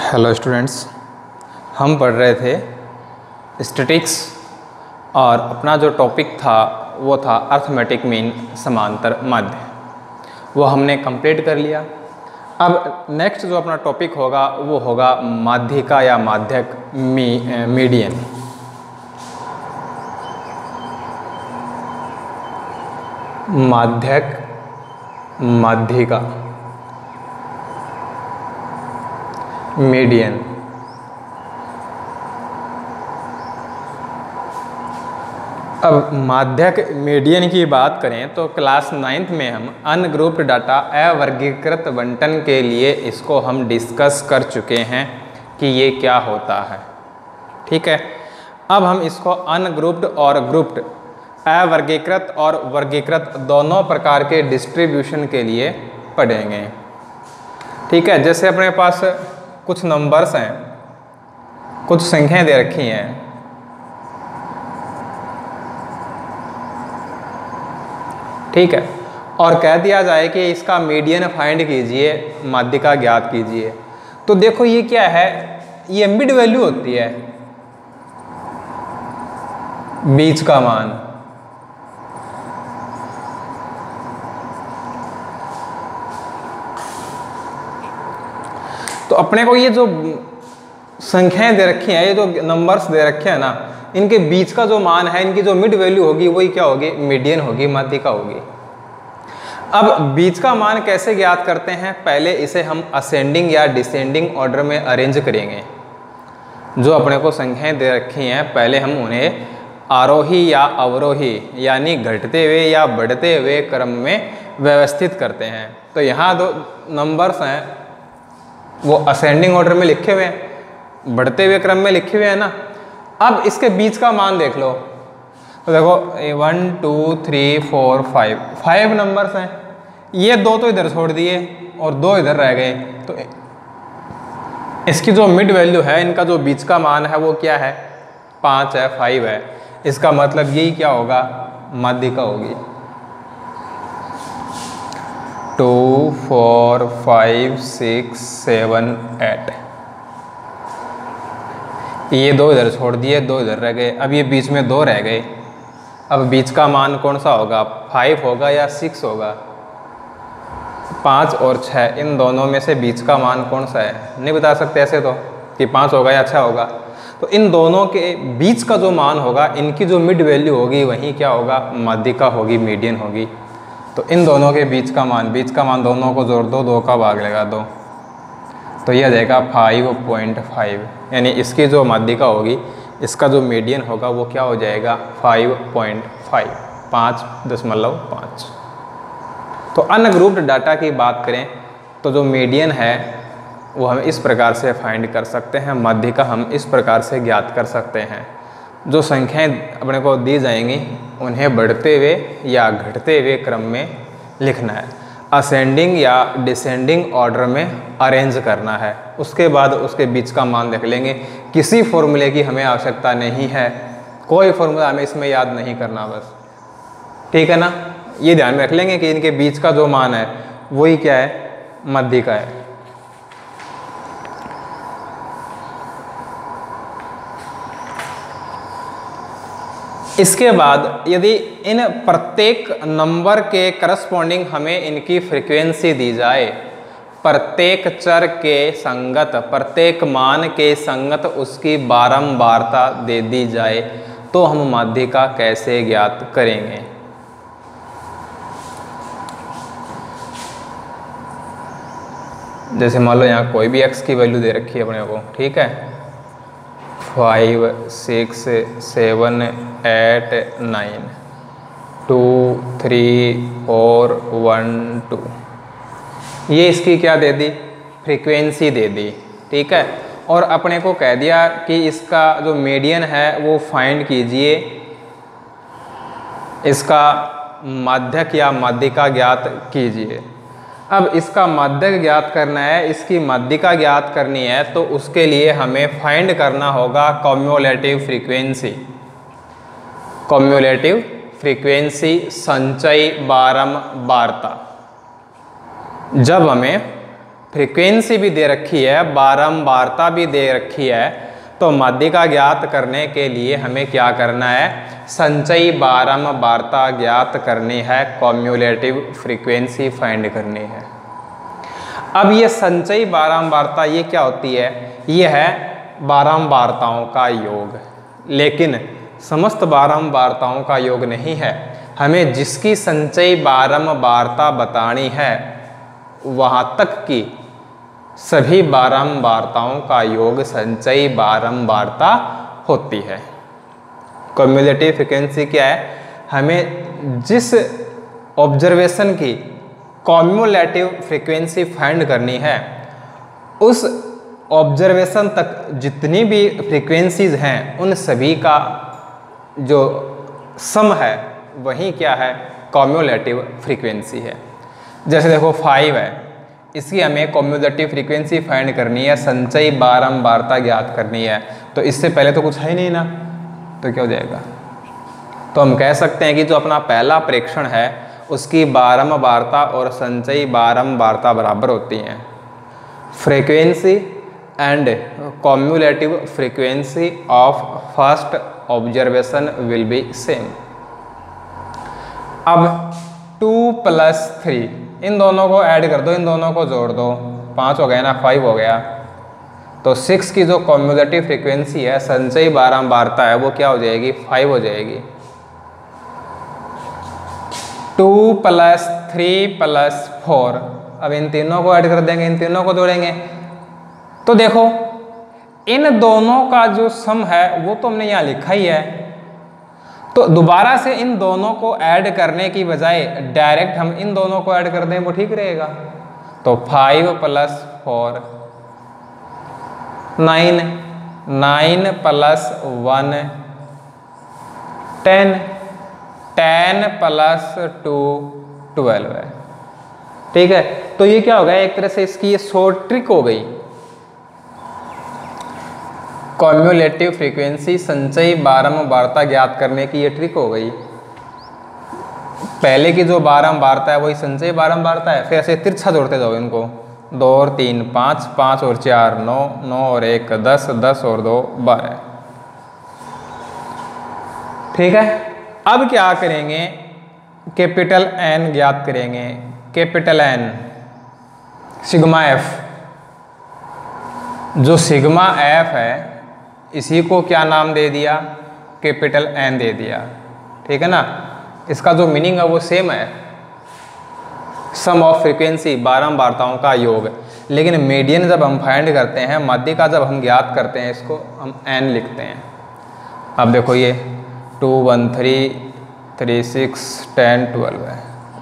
Hello students, हम पढ़ रहे थे स्टैटिक्स और अपना जो टॉपिक था वो था अर्थमेटिक मीन समांतर माध्य। वो हमने कंप्लीट कर लिया। अब नेक्स्ट जो अपना टॉपिक होगा वो होगा माध्यिका या माध्यक मीडियन। माध्यक माध्यिका मीडियन। अब माध्यक मीडियन की बात करें तो क्लास 9th में हम अनग्रुप्ड डाटा अवर्गीकृत बंटन के लिए इसको हम डिस्कस कर चुके हैं कि ये क्या होता है। ठीक है, अब हम इसको अनग्रुप्ड और ग्रुप्ड अवर्गीकृत और वर्गीकृत दोनों प्रकार के डिस्ट्रीब्यूशन के लिए पढ़ेंगे। ठीक है, जैसे अपने पास कुछ नंबर्स हैं, कुछ संख्याएं दे रखी हैं। ठीक है, और कह दिया जाए कि इसका मीडियन फाइंड कीजिए, माध्यिका ज्ञात कीजिए। तो देखो ये क्या है, ये मिड वैल्यू होती है, बीच का मान। तो अपने को ये जो संख्याएं दे रखी हैं, ये जो नंबर्स दे रखे हैं ना, इनके बीच का जो मान है, इनकी जो मिड वैल्यू होगी वही क्या होगी, मीडियन होगी, माध्यिका होगी। अब बीच का मान कैसे ज्ञात करते हैं, पहले इसे हम असेंडिंग या डिसेंडिंग ऑर्डर में अरेंज करेंगे। जो अपने को संख्याएं दे रखी हैं पहले हम उन्हें आरोही या अवरोही यानी घटते हुए या बढ़ते हुए क्रम में व्यवस्थित करते हैं। तो यहाँ दो नंबर्स हैं वो असेंडिंग ऑर्डर में लिखे हुए हैं, बढ़ते हुए क्रम में लिखे हुए हैं ना। अब इसके बीच का मान देख लो, तो देखो 1 2 3 4 5 नंबर्स हैं। ये दो तो इधर छोड़ दिए और दो इधर रह गए, तो इसकी जो मिड वैल्यू है, इनका जो बीच का मान है वो क्या है, 5 है, 5 है। इसका मतलब यही क्या होगा, माध्यिका होगी। 2 4 5 6 7 8। ये दो इधर छोड़ दिए, दो इधर रह गए। अब ये बीच में दो रह गए। अब बीच का मान कौन सा होगा, 5 होगा या 6 होगा। 5 और 6 इन दोनों में से बीच का मान कौन सा है, नहीं बता सकते ऐसे तो कि 5 होगा या 6 होगा। तो इन दोनों के बीच का जो मान होगा, इनकी जो मिड वैल्यू होगी वही क्या होगा, माध्यिका होगी, मीडियन होगी। तो इन दोनों के बीच का मान दोनों को जोड़ दो, 2 का भाग लगा दो, तो यह आ जाएगा 5.5। यानी इसकी जो माध्यिका होगी, इसका जो मीडियन होगा वो क्या हो जाएगा, 5.5, 5.5। तो अनग्रुप्ड डाटा की बात करें तो जो मीडियन है वो हम इस प्रकार से फाइंड कर सकते हैं, माध्यिका हम इस प्रकार से ज्ञात कर सकते हैं। जो संख्याएं अपने को दी जाएंगी उन्हें बढ़ते हुए या घटते हुए क्रम में लिखना है, असेंडिंग या डिसेंडिंग ऑर्डर में अरेंज करना है। उसके बाद उसके बीच का मान लिख लेंगे। किसी फॉर्मूले की हमें आवश्यकता नहीं है, कोई फॉर्मूला हमें इसमें याद नहीं करना बस। ठीक है ना, ये ध्यान में रख लेंगे कि इनके बीच का जो मान है वही क्या है, माध्यिका है। इसके बाद यदि इन प्रत्येक नंबर के करस्पॉन्डिंग हमें इनकी फ्रीक्वेंसी दी जाए, प्रत्येक चर के संगत, प्रत्येक मान के संगत उसकी बारंबारता दे दी जाए, तो हम माध्यिका कैसे ज्ञात करेंगे। जैसे मान लो यहाँ कोई भी x की वैल्यू दे रखी है अपने को, ठीक है, 5 6 7 8 9 2 3 4 1 2। ये इसकी क्या दे दी, फ्रीक्वेंसी दे दी। ठीक है, और अपने को कह दिया कि इसका जो मीडियन है वो फाइंड कीजिए, इसका माध्यक या माध्यिका ज्ञात कीजिए। अब इसका माध्यक ज्ञात करना है, इसकी माध्यिका ज्ञात करनी है, तो उसके लिए हमें फाइंड करना होगा कम्युलेटिव फ्रीक्वेंसी। कम्युलेटिव फ्रीक्वेंसी संचयी बारंबारता। जब हमें फ्रीक्वेंसी भी दे रखी है, बारंबारता भी दे रखी है, तो माध्यिका ज्ञात करने के लिए हमें क्या करना है, संचयी बारंबारता ज्ञात करनी है, कम्युलेटिव फ्रीक्वेंसी फाइंड करनी है। अब ये संचयी बारंबारता ये क्या होती है, ये है बारंबारताओं का योग, लेकिन समस्त बारंबारताओं का योग नहीं है। हमें जिसकी संचयी बारंबारता बतानी है वहाँ तक की सभी बारंबारताओं का योग संचयी बारंबारता होती है। कम्युलेटिव फ्रीक्वेंसी क्या है, हमें जिस ऑब्जर्वेशन की कम्युलेटिव फ्रीक्वेंसी फाइंड करनी है उस ऑब्जर्वेशन तक जितनी भी फ्रीक्वेंसीज हैं उन सभी का जो सम है वही क्या है, कम्युलेटिव फ्रीक्वेंसी है। जैसे देखो 5 है, इसकी हमें कम्युलेटिव फ्रीक्वेंसी फाइंड करनी है, संचयी बारंबारता ज्ञात करनी है, तो इससे पहले तो कुछ है ही नहीं ना, तो क्या हो जाएगा। तो हम कह सकते हैं कि जो अपना पहला प्रेक्षण है उसकी बारंबारता और संचयी बारंबारता बराबर होती हैं। Frequency and cumulative frequency of first observation will be same. अब 2 + 3 इन दोनों को ऐड कर दो, इन दोनों को जोड़ दो, 5 हो गया ना, 5 हो गया, तो 6 की जो कम्युलेटिव फ्रीक्वेंसी है, संचयी बारंबारता है, वो क्या हो जाएगी, 5 हो जाएगी। 2 + 3 + 4, अब इन तीनों को ऐड कर देंगे, इन तीनों को जोड़ेंगे, तो देखो इन दोनों का जो सम है वो तो हमने यहाँ लिखा ही है, तो दोबारा से इन दोनों को ऐड करने की बजाय डायरेक्ट हम इन दोनों को ऐड कर दें, वो ठीक रहेगा। तो 5 + 4 9, 9 + 1 10, 10 + 2 12 है, ठीक है। तो ये क्या हो गया, एक तरह से इसकी ये शॉर्ट ट्रिक हो गई। कम्युलेटिव फ्रीक्वेंसी संचयी बारंबारता ज्ञात करने की ये ट्रिक हो गई। पहले की जो बारंबारता है वही संचयी बारंबारता है, फिर ऐसे तिरछा जोड़ते जाओ इनको, 2 और 3 5, 5 और 4 9, 9 और 1 10, 10 और 2 12, ठीक है। अब क्या करेंगे, कैपिटल N ज्ञात करेंगे, कैपिटल N सिग्मा F। जो सिग्मा F है इसी को क्या नाम दे दिया, कैपिटल N दे दिया, ठीक है ना। इसका जो मीनिंग है वो सेम है, सम ऑफ फ्रीक्वेंसी बारंबारताओं का योग, लेकिन मीडियन जब हम फाइंड करते हैं, माध्यिका जब हम ज्ञात करते हैं, इसको हम N लिखते हैं। अब देखो ये 2 1 3 3 6 10 12 है,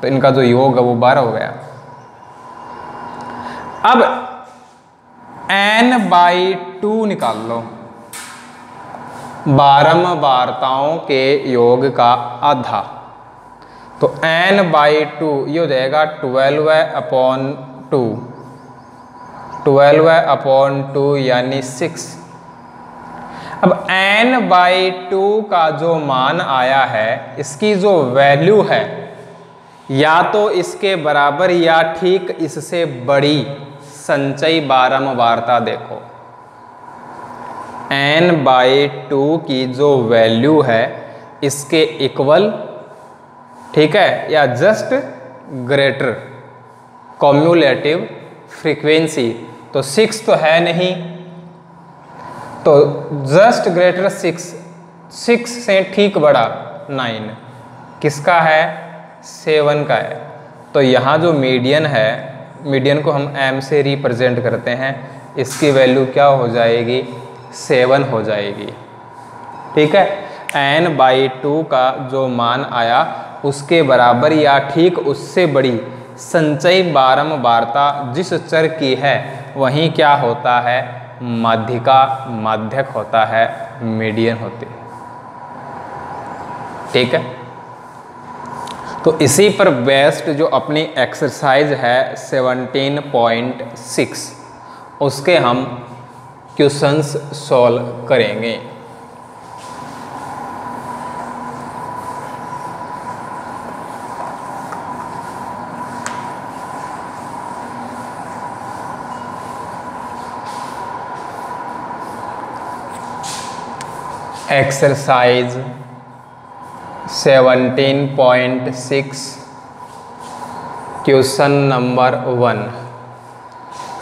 तो इनका जो योग है वो 12 हो गया। अब N/2 निकाल लो, बारंबारताओं के योग का आधा, तो N/2 ये हो जाएगा 12/2, 12/2 यानी 6। अब N/2 का जो मान आया है, इसकी जो वैल्यू है या तो इसके बराबर या ठीक इससे बड़ी संचयी बारंबारता देखो, N/2 की जो वैल्यू है इसके इक्वल, ठीक है, या जस्ट ग्रेटर कम्युलेटिव फ्रीक्वेंसी, तो 6 तो है नहीं, तो जस्ट ग्रेटर 6 से ठीक बड़ा 9 किसका है, 7 का है। तो यहाँ जो मीडियन है, मीडियन को हम M से रिप्रेजेंट करते हैं, इसकी वैल्यू क्या हो जाएगी, 7 हो जाएगी, ठीक है। N/2 का जो मान आया उसके बराबर या ठीक उससे बड़ी संचयी बारंबारता जिस चर की है वहीं क्या होता है, माध्यिका, माध्यक होता है, मीडियन होती है, ठीक है। तो इसी पर बेस्ड जो अपनी एक्सरसाइज है 17.6 उसके हम क्वेश्चंस सॉल्व करेंगे। Exercise 17.6 question number 1,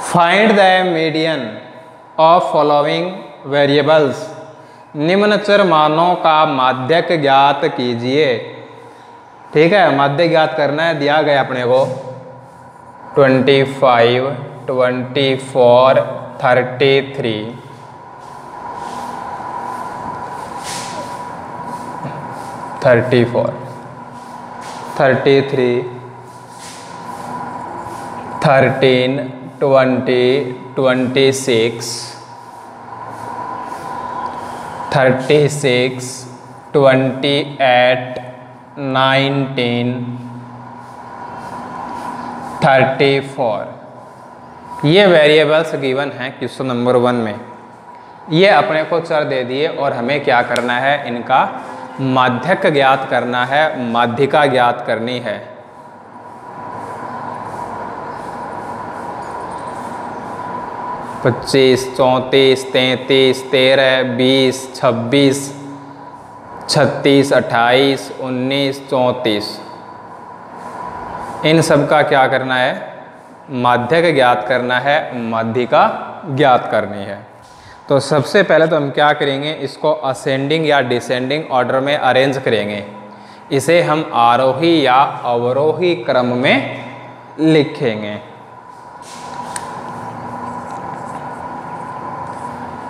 find the median of following variables. निम्न चर मानों का माध्यक ज्ञात कीजिए। ठीक है, माध्यक ज्ञात करना है, दिया गया अपने को 25, 24, 33, 34, 33, 13, 20, 26, 36, 28, 19, 34। ये वेरिएबल्स गिवन हैं क्वेश्चन नंबर 1 में। ये अपने को चर दे दिए और हमें क्या करना है, इनका माध्यक ज्ञात करना है, माध्यिका ज्ञात करनी है। पच्चीस, 34, 33, 13, 20, 26, 36, 28, 19, 34, इन सब का क्या करना है, माध्यक ज्ञात करना है, माध्यिका ज्ञात करनी है। तो सबसे पहले तो हम क्या करेंगे, इसको असेंडिंग या डिसेंडिंग ऑर्डर में अरेंज करेंगे। इसे हम आरोही या अवरोही क्रम में लिखेंगे।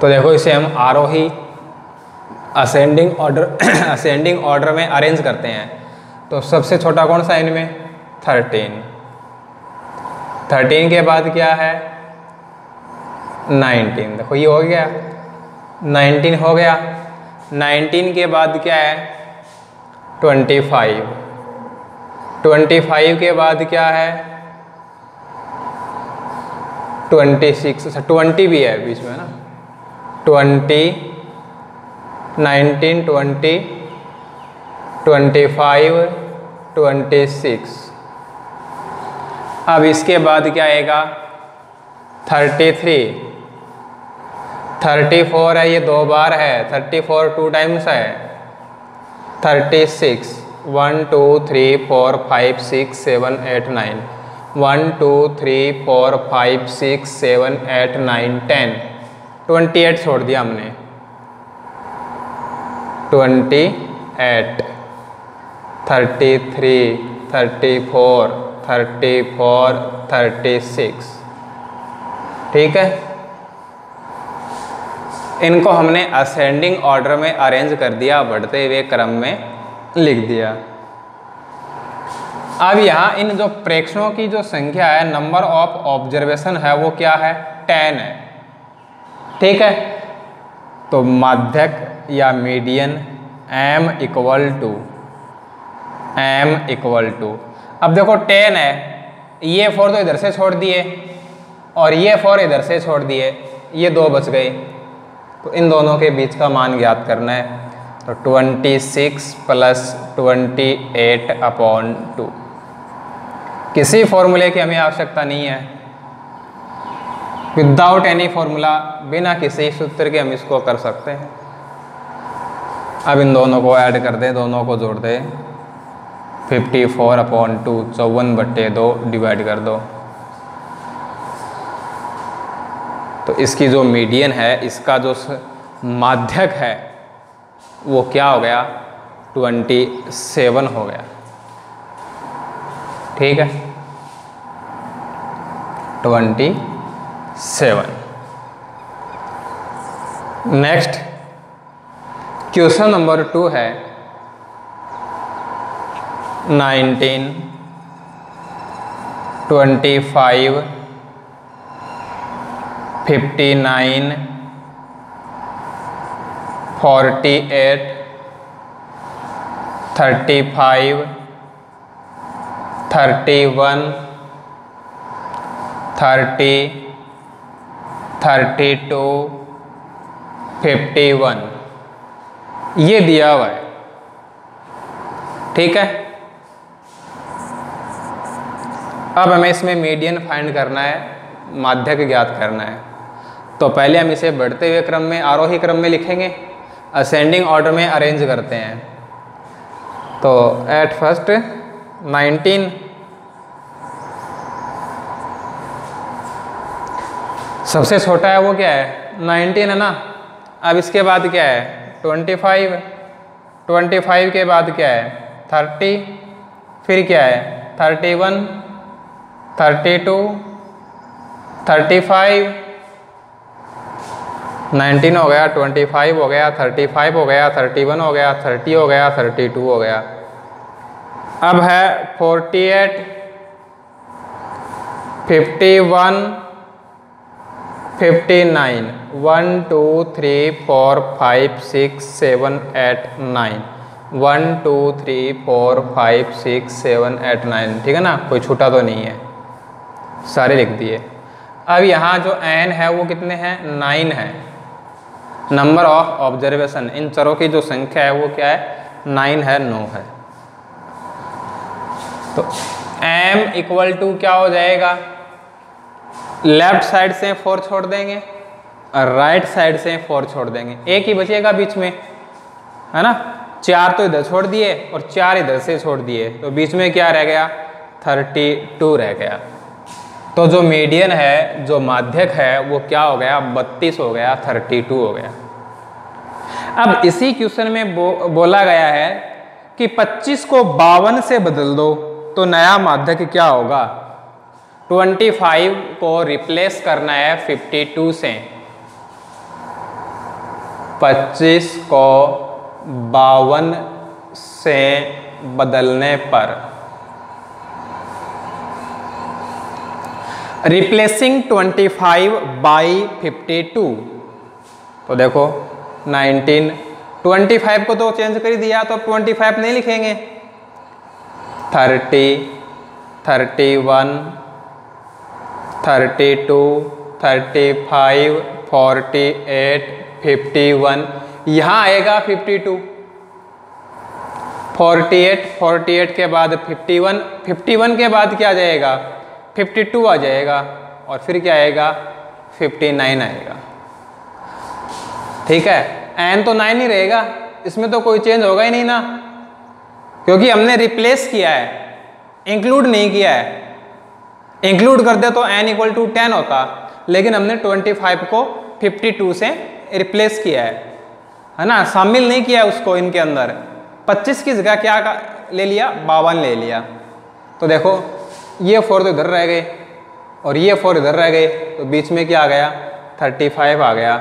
तो देखो, इसे हम आरोही असेंडिंग ऑर्डर में अरेंज करते हैं। तो सबसे छोटा कौन सा इनमें, 13। 13 के बाद क्या है, 19। देखो ये हो गया, 19 हो गया। 19 के बाद क्या है, 25। 25 के बाद क्या है, 26। अच्छा 20 भी है बीच में ना, 20, 19, 20, 25, 26। अब इसके बाद क्या आएगा, 33, 34 है, ये 2 बार है, 34 2 टाइम्स है। 36, 1, 2, 3, 4, 5, 6, 7, 8, 9, 1, 2, 3, 4, 5, 6, 7, 8, 9, 10, 28 छोड़ दिया हमने, 28, 33, 34, 34, 36। ठीक है, इनको हमने असेंडिंग ऑर्डर में अरेंज कर दिया, बढ़ते हुए क्रम में लिख दिया। अब यहाँ इन जो प्रेक्षणों की जो संख्या है, नंबर ऑफ ऑब्जर्वेशन है, वो क्या है, 10 है। ठीक है, तो माध्यक या मीडियन m इक्वल टू, अब देखो 10 है, ये 4 तो इधर से छोड़ दिए और ये 4 इधर से छोड़ दिए, ये 2 बच गए। तो इन दोनों के बीच का मान ज्ञात करना है। तो 26 + 28/2। किसी फॉर्मूले की हमें आवश्यकता नहीं है, विदाउट एनी फॉर्मूला, बिना किसी सूत्र के हम इसको कर सकते हैं। अब इन दोनों को ऐड कर दें, दोनों को जोड़ दें, 54/2, 54/2 डिवाइड कर दो। तो इसकी जो मीडियन है, इसका जो माध्यक है, वो क्या हो गया, 27 हो गया। ठीक है, 27। नेक्स्ट क्वेश्चन नंबर 2 है 19, 25, 59, 48, 35, 31, 30, 32, 51, ये दिया हुआ है। ठीक है, अब हमें इसमें मीडियन फाइंड करना है, माध्यक ज्ञात करना है। तो पहले हम इसे बढ़ते हुए क्रम में, आरोही क्रम में लिखेंगे। असेंडिंग ऑर्डर में अरेंज करते हैं। तो एट फर्स्ट 19, सबसे छोटा है वो क्या है 19 है ना। अब इसके बाद क्या है 25, 25 के बाद क्या है 30, फिर क्या है 31, 32, 35, 19 हो गया, 25 हो गया, 35 हो गया, 31 हो गया, 30 हो गया, 32 हो गया। अब है 48, 51, 59, 1 2 3 4 5 6 7 8 9, 1 2 3 4 5 6 7 8 9, ठीक है ना, कोई छूटा तो नहीं है, सारे लिख दिए। अब यहाँ जो n है वो कितने हैं 9 है। नंबर ऑफ ऑब्जर्वेशन, इन चरों की जो संख्या है वो क्या है 9 है, 9 है। तो m इक्वल टू क्या हो जाएगा, लेफ्ट साइड से 4 छोड़ देंगे और राइट साइड से 4 छोड़ देंगे, एक ही बचेगा बीच में, है ना। 4 तो इधर छोड़ दिए और 4 इधर से छोड़ दिए, तो बीच में क्या रह गया 32 रह गया। तो जो मीडियन है, जो माध्यक है वो क्या हो गया 32 हो गया, 32 हो गया। अब इसी क्वेश्चन में बोला गया है कि 25 को 52 से बदल दो तो नया माध्यक क्या होगा। 25 को रिप्लेस करना है 52 से, 25 को 52 से बदलने पर रिप्लेसिंग 25 बाई 52, तो देखो 19, 25 को तो चेंज कर दिया तो 25 नहीं लिखेंगे, 30, 31, 32, 35, 48, 51, यहाँ आएगा 52, 48, 48 के बाद 51, 51 के बाद क्या आ जाएगा 52 आ जाएगा और फिर क्या आएगा 59 आएगा, ठीक है। n तो 9 ही रहेगा, इसमें तो कोई चेंज होगा ही नहीं ना, क्योंकि हमने रिप्लेस किया है, इंक्लूड नहीं किया है। इंक्लूड कर दे तो n इक्वल टू 10 होता, लेकिन हमने 25 को 52 से रिप्लेस किया है ना, शामिल नहीं किया उसको इनके अंदर। 25 की जगह क्या ले लिया 52 ले लिया। तो देखो ये 4 तो इधर रह गए और ये 4 इधर रह गए, तो बीच में क्या आ गया 35 आ गया।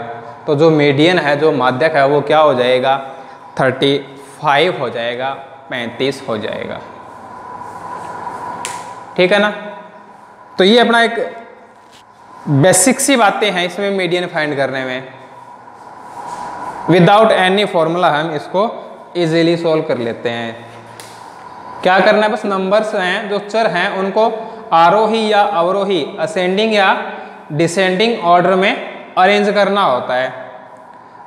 तो जो मीडियन है, जो माध्यक है वो क्या हो जाएगा 35 हो जाएगा, 35 हो जाएगा, ठीक है ना। तो ये अपना एक बेसिक सी बातें हैं इसमें मीडियन फाइंड करने में। विदाउट एनी फॉर्मूला हम इसको इजीली सॉल्व कर लेते हैं। क्या करना है, बस नंबर्स हैं जो चर हैं उनको आरोही या अवरोही, असेंडिंग या डिसेंडिंग ऑर्डर में अरेंज करना होता है।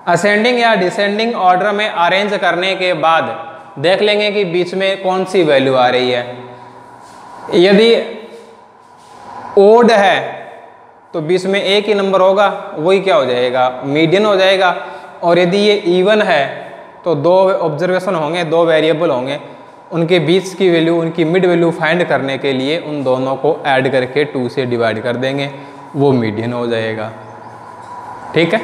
असेंडिंग या डिसेंडिंग ऑर्डर में अरेंज करने के बाद देख लेंगे कि बीच में कौन सी वैल्यू आ रही है। यदि ओड है तो बीच में एक ही नंबर होगा, वही क्या हो जाएगा मीडियन हो जाएगा। और यदि ये इवन है तो 2 ऑब्जर्वेशन होंगे, 2 वेरिएबल होंगे, उनके बीच की वैल्यू, उनकी मिड वैल्यू फाइंड करने के लिए उन दोनों को ऐड करके 2 से डिवाइड कर देंगे, वो मीडियन हो जाएगा, ठीक है।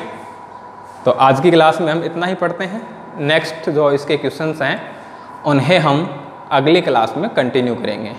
तो आज की क्लास में हम इतना ही पढ़ते हैं। नेक्स्ट जो इसके क्वेश्चंस हैं उन्हें हम अगली क्लास में कंटिन्यू करेंगे।